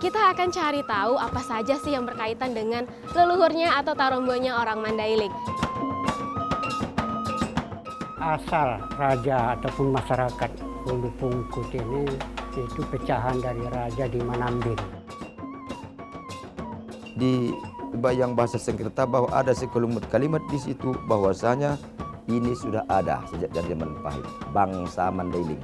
kita akan cari tahu apa saja sih yang berkaitan dengan leluhurnya atau tarombonya orang Mandailing. Asal raja ataupun masyarakat Ulu Pungkut ini itu pecahan dari raja di Manambing. Di bayang bahasa Sengketa bahwa ada sekelumit kalimat di situ bahwasanya ini sudah ada sejak dari zaman Pahit, bangsa Mandailing.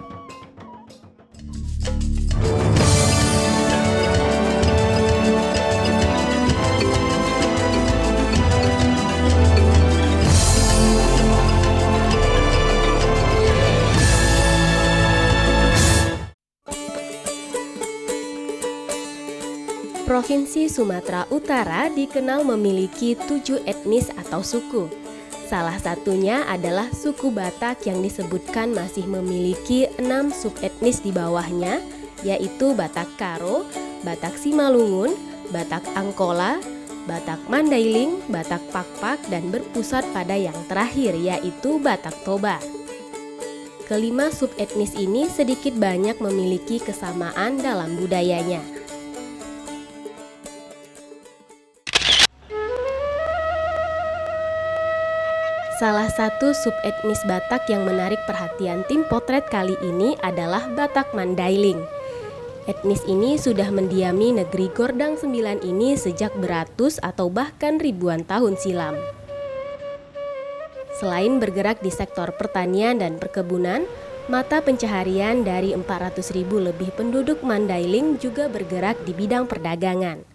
Provinsi Sumatera Utara dikenal memiliki 7 etnis atau suku. Salah satunya adalah suku Batak yang disebutkan masih memiliki 6 subetnis di bawahnya, yaitu Batak Karo, Batak Simalungun, Batak Angkola, Batak Mandailing, Batak Pakpak, dan berpusat pada yang terakhir yaitu Batak Toba. Kelima subetnis ini sedikit banyak memiliki kesamaan dalam budayanya. Salah satu subetnis Batak yang menarik perhatian tim potret kali ini adalah Batak Mandailing. Etnis ini sudah mendiami negeri Gordang Sembilan ini sejak beratus atau bahkan ribuan tahun silam. Selain bergerak di sektor pertanian dan perkebunan, mata pencaharian dari 400.000 lebih penduduk Mandailing juga bergerak di bidang perdagangan.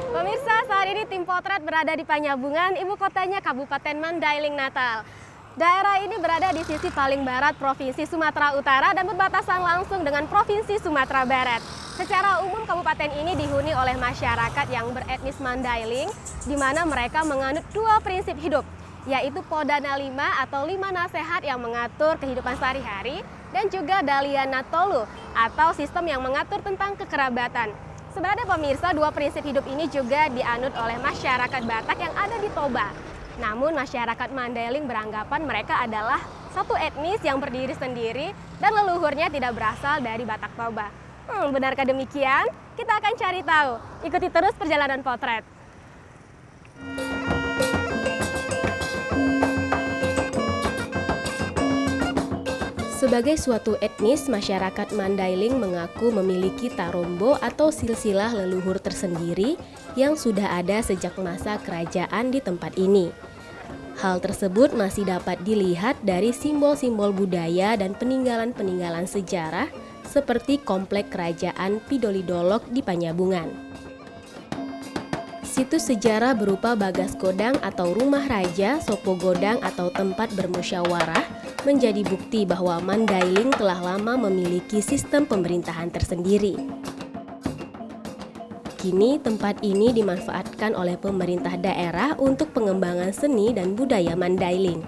Pemirsa, saat ini tim potret berada di Panyabungan, ibu kotanya Kabupaten Mandailing Natal. Daerah ini berada di sisi paling barat Provinsi Sumatera Utara dan berbatasan langsung dengan Provinsi Sumatera Barat. Secara umum kabupaten ini dihuni oleh masyarakat yang beretnis Mandailing, di mana mereka menganut 2 prinsip hidup, yaitu Podana 5 atau 5 nasihat yang mengatur kehidupan sehari-hari, dan juga Daliana Tolu atau sistem yang mengatur tentang kekerabatan. Sebenarnya pemirsa, 2 prinsip hidup ini juga dianut oleh masyarakat Batak yang ada di Toba. Namun masyarakat Mandailing beranggapan mereka adalah satu etnis yang berdiri sendiri dan leluhurnya tidak berasal dari Batak Toba. Benarkah demikian? Kita akan cari tahu. Ikuti terus perjalanan potret. Sebagai suatu etnis, masyarakat Mandailing mengaku memiliki tarombo atau silsilah leluhur tersendiri yang sudah ada sejak masa kerajaan di tempat ini. Hal tersebut masih dapat dilihat dari simbol-simbol budaya dan peninggalan-peninggalan sejarah seperti komplek kerajaan Pidolidolok di Panyabungan. Situs sejarah berupa Bagas Godang atau rumah raja, Sopo Godang atau tempat bermusyawarah menjadi bukti bahwa Mandailing telah lama memiliki sistem pemerintahan tersendiri. Kini tempat ini dimanfaatkan oleh pemerintah daerah untuk pengembangan seni dan budaya Mandailing.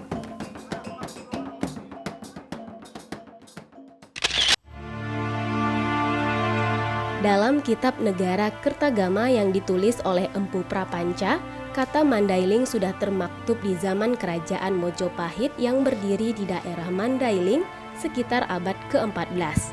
Dalam kitab Negara Kertagama yang ditulis oleh Empu Prapanca, kata Mandailing sudah termaktub di zaman Kerajaan Mojopahit yang berdiri di daerah Mandailing sekitar abad ke-14.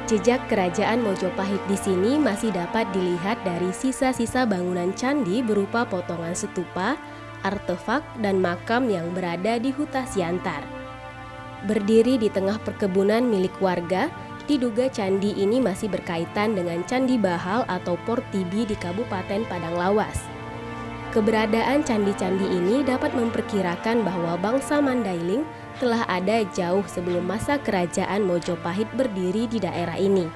Jejak Kerajaan Mojopahit di sini masih dapat dilihat dari sisa-sisa bangunan candi berupa potongan stupa, artefak, dan makam yang berada di Huta Siantar. Berdiri di tengah perkebunan milik warga, diduga candi ini masih berkaitan dengan Candi Bahal atau Portibi di Kabupaten Padang Lawas. Keberadaan candi-candi ini dapat memperkirakan bahwa bangsa Mandailing telah ada jauh sebelum masa kerajaan Mojopahit berdiri di daerah ini.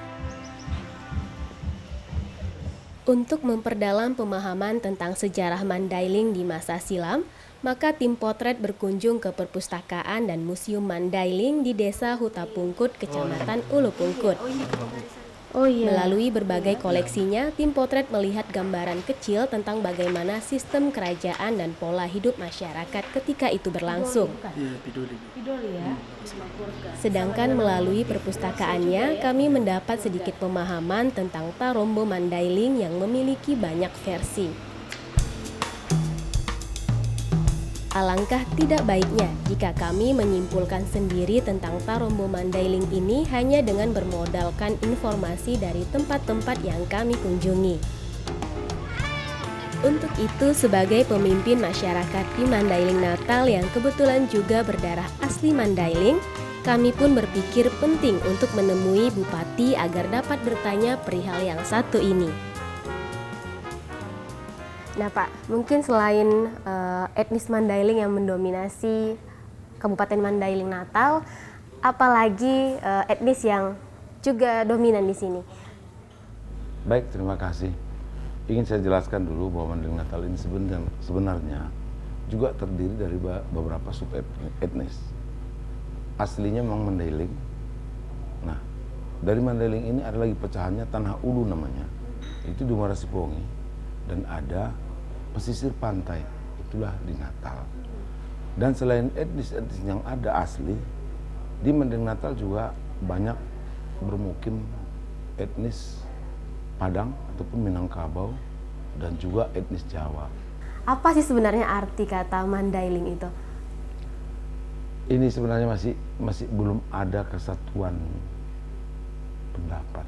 Untuk memperdalam pemahaman tentang sejarah Mandailing di masa silam, maka tim potret berkunjung ke perpustakaan dan museum Mandailing di Desa Huta Pungkut, Kecamatan Ulu Pungkut. Melalui berbagai koleksinya, tim potret melihat gambaran kecil tentang bagaimana sistem kerajaan dan pola hidup masyarakat ketika itu berlangsung. Sedangkan melalui perpustakaannya, kami mendapat sedikit pemahaman tentang tarombo Mandailing yang memiliki banyak versi. alangkah tidak baiknya jika kami menyimpulkan sendiri tentang Tarombo Mandailing ini hanya dengan bermodalkan informasi dari tempat-tempat yang kami kunjungi. Untuk itu, sebagai pemimpin masyarakat di Mandailing Natal yang kebetulan juga berdarah asli Mandailing, kami pun berpikir penting untuk menemui Bupati agar dapat bertanya perihal yang satu ini. Nah Pak, mungkin selain etnis Mandailing yang mendominasi Kabupaten Mandailing Natal, apalagi etnis yang juga dominan di sini? Baik, terima kasih. Ingin saya jelaskan dulu bahwa Mandailing Natal ini sebenarnya juga terdiri dari beberapa subetnis. Aslinya memang Mandailing. Nah, dari Mandailing ini ada lagi pecahannya Tanah Ulu namanya. Itu di Muara Sipongi. Dan ada pesisir pantai, itulah di Natal. Dan selain etnis-etnis yang ada asli, di Mandailing Natal juga banyak bermukim etnis Padang ataupun Minangkabau dan juga etnis Jawa. Apa sih sebenarnya arti kata Mandailing itu? Ini sebenarnya masih belum ada kesatuan pendapat.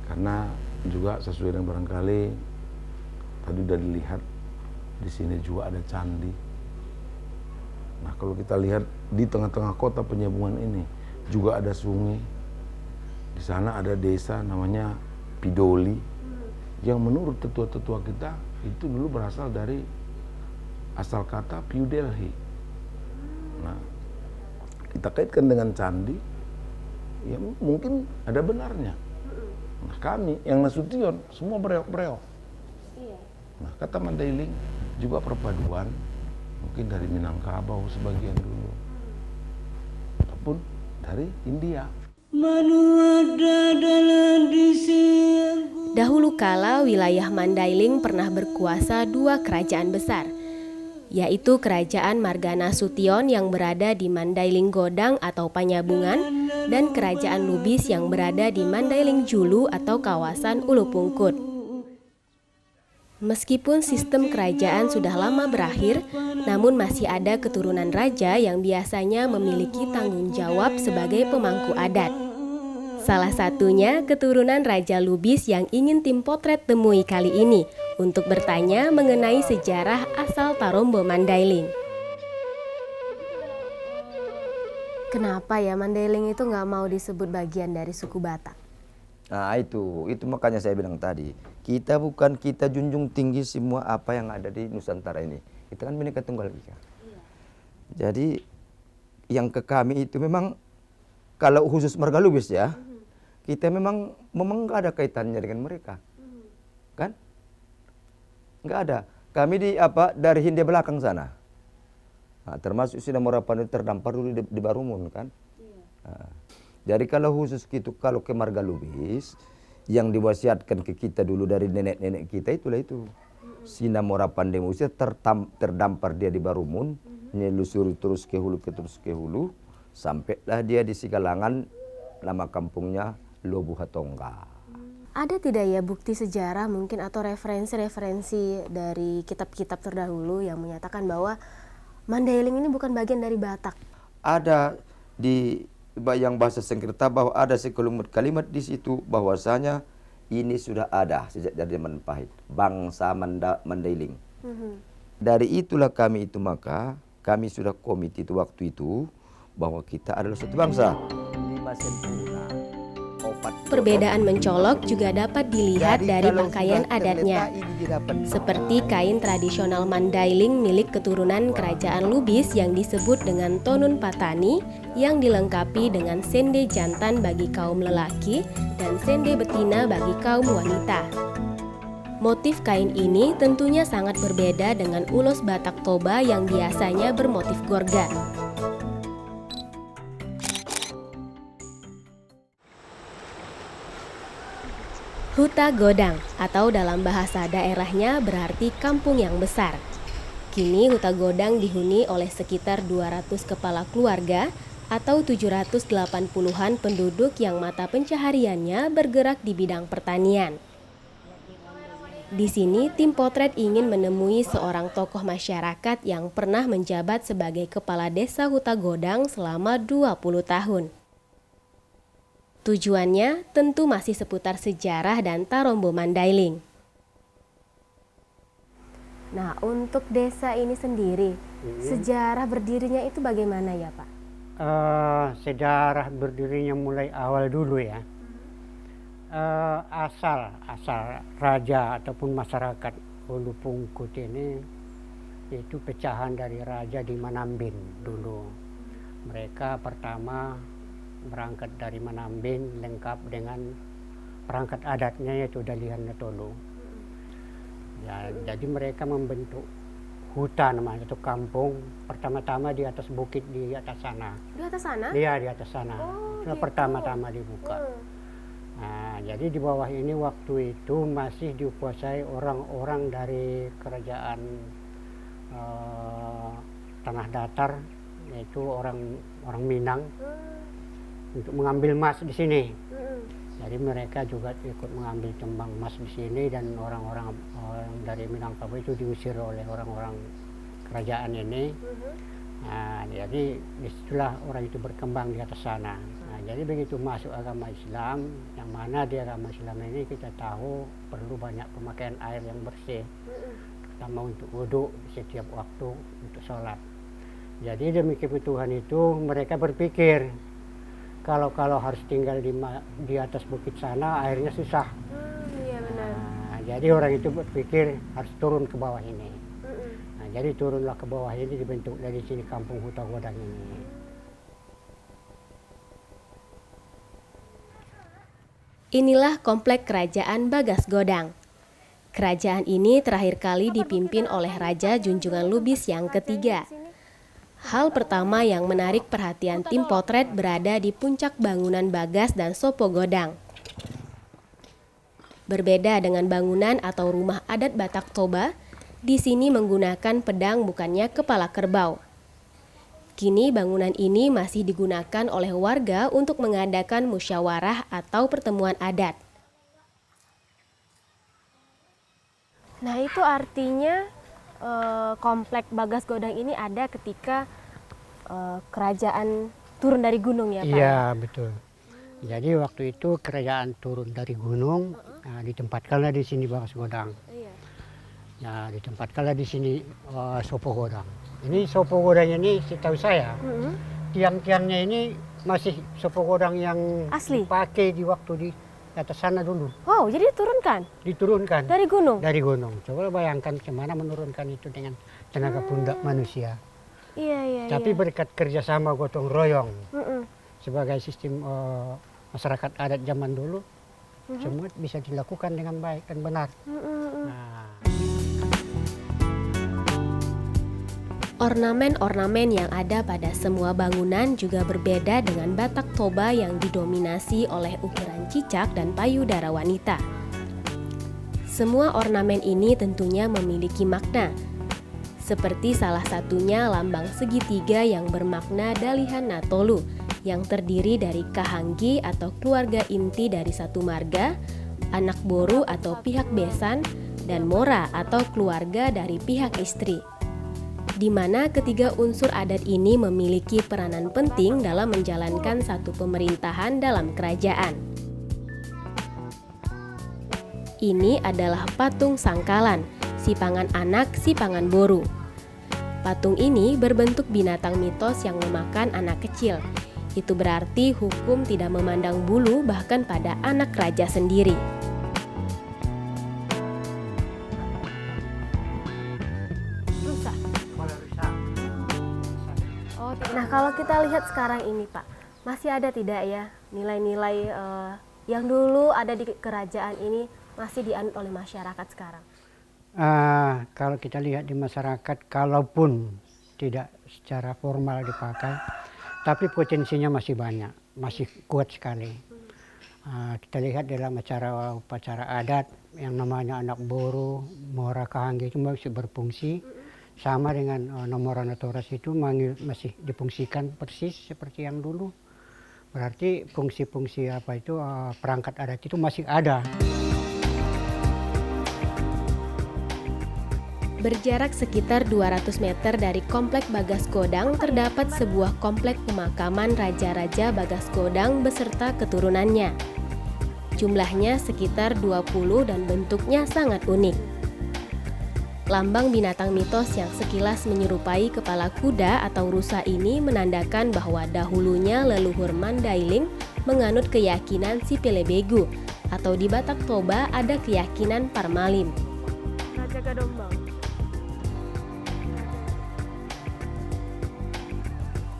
Karena juga sesuai dengan barangkali tadi udah dilihat di sini juga ada candi. Nah, kalau kita lihat di tengah-tengah kota Penyambungan ini juga ada sungai. Di sana ada desa namanya Pidoli yang menurut tetua-tetua kita itu dulu berasal dari asal kata Piu Delhi. Nah, kita kaitkan dengan candi, ya mungkin ada benarnya. Nah, kami yang Nasution semua bereok-bereok. Nah, kata Mandailing juga perpaduan mungkin dari Minangkabau sebagian dulu ataupun dari India. Dahulu kala wilayah Mandailing pernah berkuasa dua kerajaan besar, yaitu Kerajaan Marga Nasution yang berada di Mandailing Godang atau Panyabungan dan Kerajaan Lubis yang berada di Mandailing Julu atau kawasan Ulu Pungkut. Meskipun sistem kerajaan sudah lama berakhir, namun masih ada keturunan raja yang biasanya memiliki tanggung jawab sebagai pemangku adat. Salah satunya keturunan Raja Lubis yang ingin tim potret temui kali ini untuk bertanya mengenai sejarah asal Tarombo Mandailing. Kenapa ya Mandailing itu nggak mau disebut bagian dari suku Batak? Nah itu makanya saya bilang tadi, kita junjung tinggi semua apa yang ada di Nusantara ini. Kita kan Bhinneka Tunggal Ika. Jadi yang ke kami itu memang kalau khusus Marga Lubis ya, kita memang nggak ada kaitannya dengan mereka, kan? Nggak ada. Kami dari Hindia belakang sana, nah, termasuk Sina Morapan itu terdampar dulu di Barumun kan. Nah, jadi kalau khusus gitu, kalau ke Marga Lubis yang diwasiatkan ke kita dulu dari nenek-nenek kita itulah itu. Sina Morapan Demusir terdampar dia di Barumun, nyelusuri terus ke hulu, sampailah dia di Sigalangan, nama kampungnya Lobuhatongga. Ada tidak ya bukti sejarah mungkin atau referensi-referensi dari kitab-kitab terdahulu yang menyatakan bahwa Mandailing ini bukan bagian dari Batak? Ada di yang bahasa Sengketa bahwa ada sekelumit kalimat di situ bahwasanya ini sudah ada sejak dari zaman Pahit, bangsa Mandailing. Dari itulah kami sudah komit itu waktu itu bahwa kita adalah satu bangsa. 5 sempurna. Perbedaan mencolok juga dapat dilihat dari pakaian adatnya. Seperti kain tradisional Mandailing milik keturunan Kerajaan Lubis yang disebut dengan Tonun Patani yang dilengkapi dengan sende jantan bagi kaum lelaki dan sende betina bagi kaum wanita. Motif kain ini tentunya sangat berbeda dengan ulos Batak Toba yang biasanya bermotif gorgan. Huta Godang atau dalam bahasa daerahnya berarti kampung yang besar. Kini Huta Godang dihuni oleh sekitar 200 kepala keluarga atau 780-an penduduk yang mata pencahariannya bergerak di bidang pertanian. Di sini, tim potret ingin menemui seorang tokoh masyarakat yang pernah menjabat sebagai Kepala Desa Huta Godang selama 20 tahun. Tujuannya tentu masih seputar sejarah dan Tarombo Mandailing. Nah, untuk desa ini sendiri, sejarah berdirinya itu bagaimana ya, Pak? Sejarah berdirinya mulai awal dulu ya. Asal raja ataupun masyarakat Hulu Pungkut ini itu pecahan dari raja di Manambin dulu. Mereka pertama berangkat dari Manambin lengkap dengan perangkat adatnya yaitu Dalihan Natolu. Ya, jadi mereka membentuk hutan namanya itu kampung pertama-tama di atas bukit di atas sana. Di atas sana? Iya, di atas sana. Oh, Itu gitu. pertama-tama dibuka. Nah, jadi di bawah ini waktu itu masih dikuasai orang-orang dari kerajaan Tanah Datar, yaitu orang Minang, untuk mengambil emas di sini. Jadi mereka juga ikut mengambil tambang emas di sini dan orang-orang dari Minangkabau itu diusir oleh orang-orang kerajaan ini. Nah, jadi disitulah orang itu berkembang di atas sana. Nah, jadi begitu masuk agama Islam, yang mana di agama Islam ini kita tahu perlu banyak pemakaian air yang bersih, terutama untuk wudhu setiap waktu untuk sholat. Jadi demi kebutuhan itu mereka berpikir kalau harus tinggal di atas bukit sana airnya susah. Iya benar. Nah, jadi orang itu berpikir harus turun ke bawah ini. Nah, jadi turunlah ke bawah ini, dibentuk dari sini kampung Huta Godang ini. Inilah komplek kerajaan Bagas Godang. Kerajaan ini terakhir kali dipimpin oleh Raja Junjungan Lubis yang ketiga. Hal pertama yang menarik perhatian tim potret berada di puncak bangunan Bagas dan Sopo Godang. Berbeda dengan bangunan atau rumah adat Batak Toba, di sini menggunakan pedang bukannya kepala kerbau. Kini bangunan ini masih digunakan oleh warga untuk mengadakan musyawarah atau pertemuan adat. Nah, itu artinya komplek Bagas Godang ini ada ketika kerajaan turun dari gunung ya Pak? Iya, betul. Jadi waktu itu kerajaan turun dari gunung, nah, ditempatkanlah di sini Bagas Godang. Iya. Nah, ditempatkanlah di sini Sopo Godang. Ini Sopo Godang ini setahu saya, tiang-tiangnya ini masih Sopo Godang yang Asli? dipakai di waktu di atas sana dulu. Wow, jadi diturunkan Diturunkan dari gunung? dari gunung. Coba bayangkan gimana menurunkan itu dengan tenaga pundak manusia. Iya. Tapi berkat kerjasama gotong royong Mm-mm. sebagai sistem masyarakat adat zaman dulu, semua bisa dilakukan dengan baik dan benar. Nah. Ornamen-ornamen yang ada pada semua bangunan juga berbeda dengan Batak Toba yang didominasi oleh ukiran cicak dan payudara wanita. Semua ornamen ini tentunya memiliki makna, seperti salah satunya lambang segitiga yang bermakna Dalihan Natolu, yang terdiri dari kahanggi atau keluarga inti dari satu marga, anak boru atau pihak besan, dan mora atau keluarga dari pihak istri, di mana ketiga unsur adat ini memiliki peranan penting dalam menjalankan satu pemerintahan dalam kerajaan. Ini adalah patung sangkalan, sipangan anak, sipangan boru. Patung ini berbentuk binatang mitos yang memakan anak kecil. Itu berarti hukum tidak memandang bulu bahkan pada anak raja sendiri. Nah, kalau kita lihat sekarang ini Pak, masih ada tidak ya nilai-nilai yang dulu ada di kerajaan ini masih dianut oleh masyarakat sekarang? Kalau kita lihat di masyarakat, kalaupun tidak secara formal dipakai, tapi potensinya masih banyak, masih kuat sekali. Kita lihat dalam upacara adat yang namanya anak boru, mora kahanggi itu masih berfungsi. Sama dengan nomor Natoras itu masih difungsikan persis seperti yang dulu. Berarti fungsi-fungsi perangkat adat itu masih ada. Berjarak sekitar 200 meter dari Komplek Bagas Godang terdapat sebuah komplek pemakaman Raja-Raja Bagas Godang beserta keturunannya. Jumlahnya sekitar 20 dan bentuknya sangat unik. Lambang binatang mitos yang sekilas menyerupai kepala kuda atau rusa ini menandakan bahwa dahulunya leluhur Mandailing menganut keyakinan si Pelebegu, atau di Batak Toba ada keyakinan Parmalim. Raja Gadombang.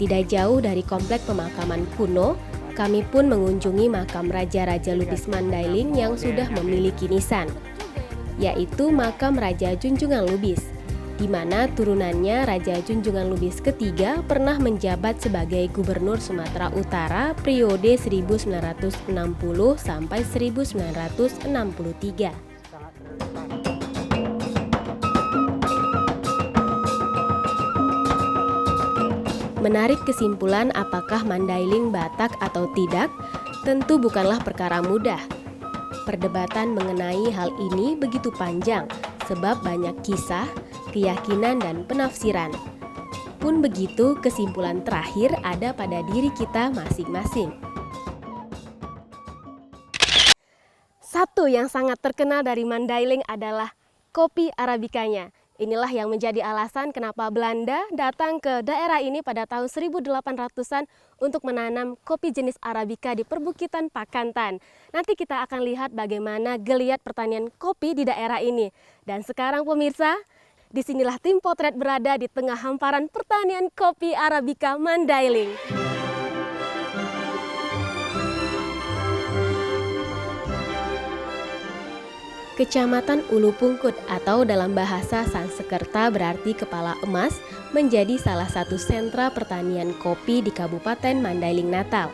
Tidak jauh dari komplek pemakaman kuno, kami pun mengunjungi makam Raja-Raja Lubis Mandailing yang sudah memiliki nisan, yaitu makam Raja Junjungan Lubis, di mana turunannya Raja Junjungan Lubis ketiga pernah menjabat sebagai Gubernur Sumatera Utara periode 1960 sampai 1963. Menarik kesimpulan apakah Mandailing Batak atau tidak, tentu bukanlah perkara mudah. Perdebatan mengenai hal ini begitu panjang, sebab banyak kisah, keyakinan, dan penafsiran. Pun begitu, kesimpulan terakhir ada pada diri kita masing-masing. Satu yang sangat terkenal dari Mandailing adalah kopi Arabikanya. Inilah yang menjadi alasan kenapa Belanda datang ke daerah ini pada tahun 1800-an untuk menanam kopi jenis Arabica di perbukitan Pakantan. Nanti kita akan lihat bagaimana geliat pertanian kopi di daerah ini. Dan sekarang pemirsa, disinilah tim potret berada di tengah hamparan pertanian kopi Arabica Mandailing. Kecamatan Ulu Pungkut atau dalam bahasa Sansekerta berarti kepala emas menjadi salah satu sentra pertanian kopi di Kabupaten Mandailing Natal.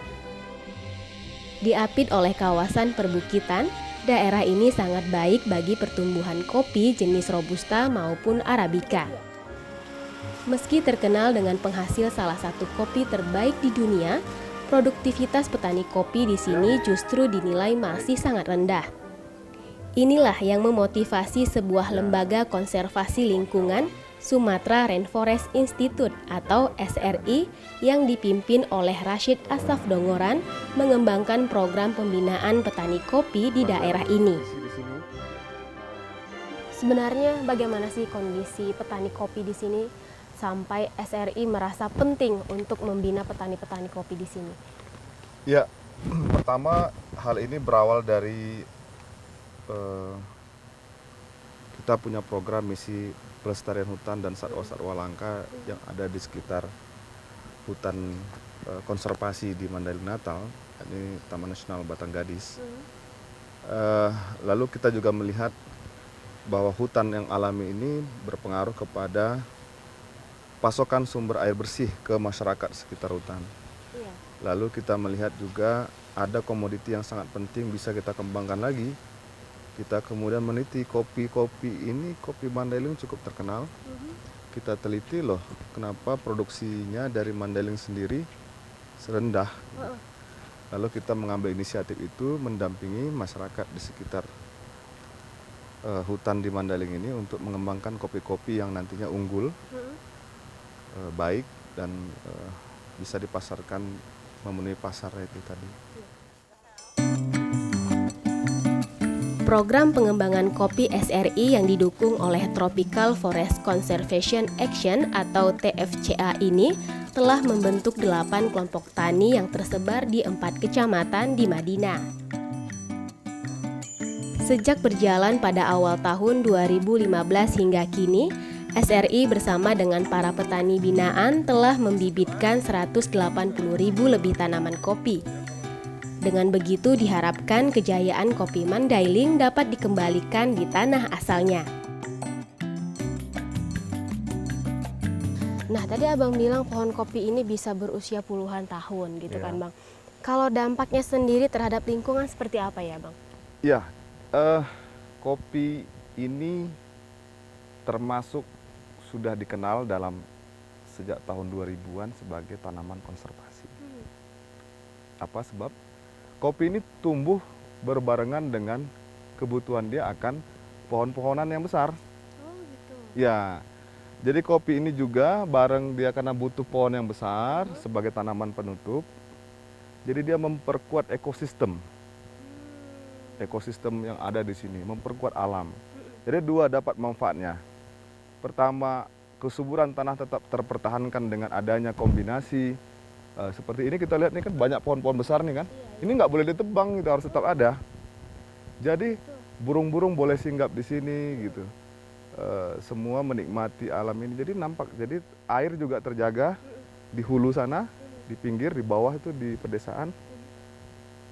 Diapit oleh kawasan perbukitan, daerah ini sangat baik bagi pertumbuhan kopi jenis Robusta maupun Arabica. Meski terkenal dengan penghasil salah satu kopi terbaik di dunia, produktivitas petani kopi di sini justru dinilai masih sangat rendah. Inilah yang memotivasi sebuah lembaga konservasi lingkungan, Sumatra Rainforest Institute atau SRI, yang dipimpin oleh Rashid Asaf Dongoran, mengembangkan program pembinaan petani kopi di daerah ini. Sebenarnya bagaimana sih kondisi petani kopi di sini sampai SRI merasa penting untuk membina petani-petani kopi di sini? Ya, pertama hal ini berawal dari kita punya program misi pelestarian hutan dan satwa-satwa langka yang ada di sekitar hutan konservasi di Mandailing Natal, ini Taman Nasional Batang Gadis. Lalu kita juga melihat bahwa hutan yang alami ini berpengaruh kepada pasokan sumber air bersih ke masyarakat sekitar hutan. Lalu kita melihat juga ada komoditi yang sangat penting bisa kita kembangkan lagi. Kita kemudian meneliti kopi ini, kopi Mandailing cukup terkenal. Kita teliti loh, kenapa produksinya dari Mandailing sendiri serendah. Lalu kita mengambil inisiatif itu mendampingi masyarakat di sekitar hutan di Mandailing ini untuk mengembangkan kopi-kopi yang nantinya unggul, baik dan bisa dipasarkan memenuhi pasar itu tadi. Program pengembangan kopi SRI yang didukung oleh Tropical Forest Conservation Action atau TFCA ini telah membentuk 8 kelompok tani yang tersebar di 4 kecamatan di Madinah. Sejak berjalan pada awal tahun 2015 hingga kini, SRI bersama dengan para petani binaan telah membibitkan 180.000 lebih tanaman kopi. Dengan begitu diharapkan kejayaan kopi Mandailing dapat dikembalikan di tanah asalnya. Nah, tadi Abang bilang pohon kopi ini bisa berusia puluhan tahun gitu kan Bang. Kalau dampaknya sendiri terhadap lingkungan seperti apa ya Bang? Ya, kopi ini termasuk sudah dikenal sejak tahun 2000-an sebagai tanaman konservasi. Apa sebab? Kopi ini tumbuh berbarengan dengan kebutuhan dia akan pohon-pohonan yang besar. Ya, jadi kopi ini juga bareng dia karena butuh pohon yang besar sebagai tanaman penutup. Jadi dia memperkuat ekosistem yang ada di sini, memperkuat alam. Jadi dua dapat manfaatnya. Pertama, kesuburan tanah tetap terpertahankan dengan adanya kombinasi. Seperti ini kita lihat nih kan banyak pohon-pohon besar nih kan. Ini nggak boleh ditebang, itu harus tetap ada. Jadi burung-burung boleh singgap di sini gitu. Semua menikmati alam ini. Jadi nampak, jadi air juga terjaga di hulu sana, di pinggir, di bawah itu di pedesaan.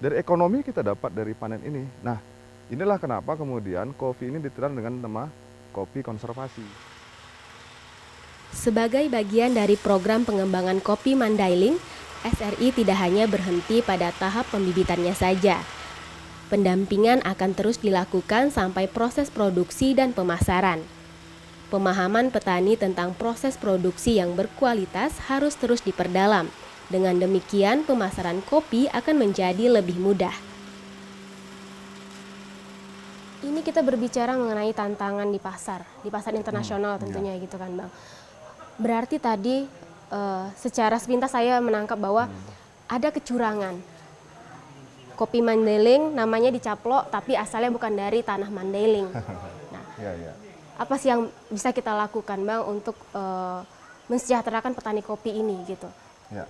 Dari ekonomi kita dapat dari panen ini. Nah, inilah kenapa kemudian kopi ini diterang dengan nama kopi konservasi. Sebagai bagian dari program pengembangan kopi Mandailing, SRI tidak hanya berhenti pada tahap pembibitannya saja. Pendampingan akan terus dilakukan sampai proses produksi dan pemasaran. Pemahaman petani tentang proses produksi yang berkualitas harus terus diperdalam. Dengan demikian, pemasaran kopi akan menjadi lebih mudah. Ini kita berbicara mengenai tantangan di pasar internasional tentunya gitu kan Bang. Berarti tadi secara sepintas saya menangkap bahwa ada kecurangan. Kopi Mandailing namanya dicaplok tapi asalnya bukan dari tanah Mandailing. Nah, apa sih yang bisa kita lakukan Bang untuk mensejahterakan petani kopi ini gitu? Ya.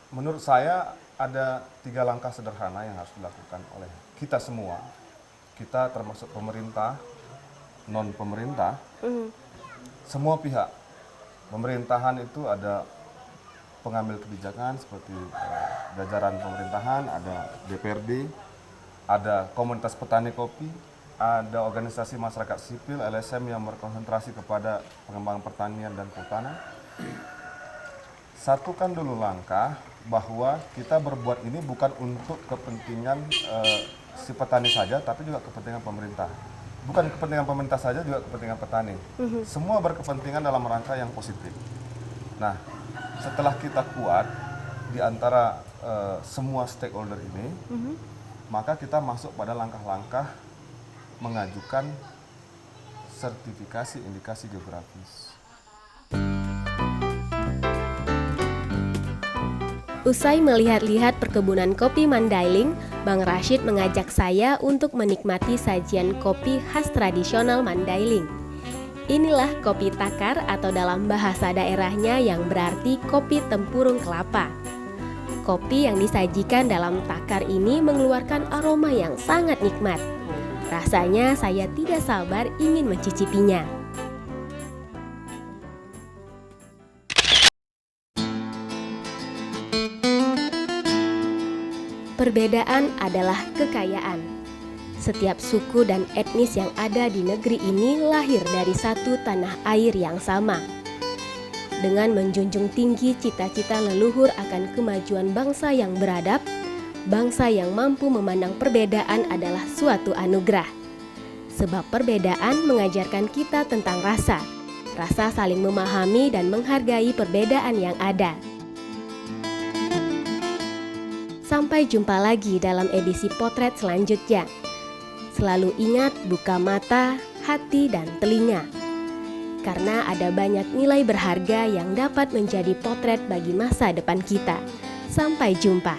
Menurut saya ada 3 langkah sederhana yang harus dilakukan oleh kita semua. Kita termasuk pemerintah, non pemerintah, semua pihak. Pemerintahan itu ada pengambil kebijakan seperti jajaran pemerintahan, ada DPRD, ada komunitas petani kopi, ada organisasi masyarakat sipil LSM yang berkonsentrasi kepada pengembangan pertanian dan kehutanan. Satukan dulu langkah bahwa kita berbuat ini bukan untuk kepentingan si petani saja, tapi juga kepentingan pemerintah. Bukan kepentingan pemerintah saja, juga kepentingan petani. Semua berkepentingan dalam rangka yang positif. Nah, setelah kita kuat di antara semua stakeholder ini, maka kita masuk pada langkah-langkah mengajukan sertifikasi indikasi geografis. Usai melihat-lihat perkebunan kopi Mandailing, Bang Rashid mengajak saya untuk menikmati sajian kopi khas tradisional Mandailing. Inilah kopi takar atau dalam bahasa daerahnya yang berarti kopi tempurung kelapa. Kopi yang disajikan dalam takar ini mengeluarkan aroma yang sangat nikmat. Rasanya saya tidak sabar ingin mencicipinya. Perbedaan adalah kekayaan. Setiap suku dan etnis yang ada di negeri ini lahir dari satu tanah air yang sama. Dengan menjunjung tinggi cita-cita leluhur akan kemajuan bangsa yang beradab, bangsa yang mampu memandang perbedaan adalah suatu anugerah. Sebab perbedaan mengajarkan kita tentang rasa saling memahami dan menghargai perbedaan yang ada. Sampai jumpa lagi dalam edisi potret selanjutnya. Selalu ingat buka mata, hati, dan telinga. Karena ada banyak nilai berharga yang dapat menjadi potret bagi masa depan kita. Sampai jumpa.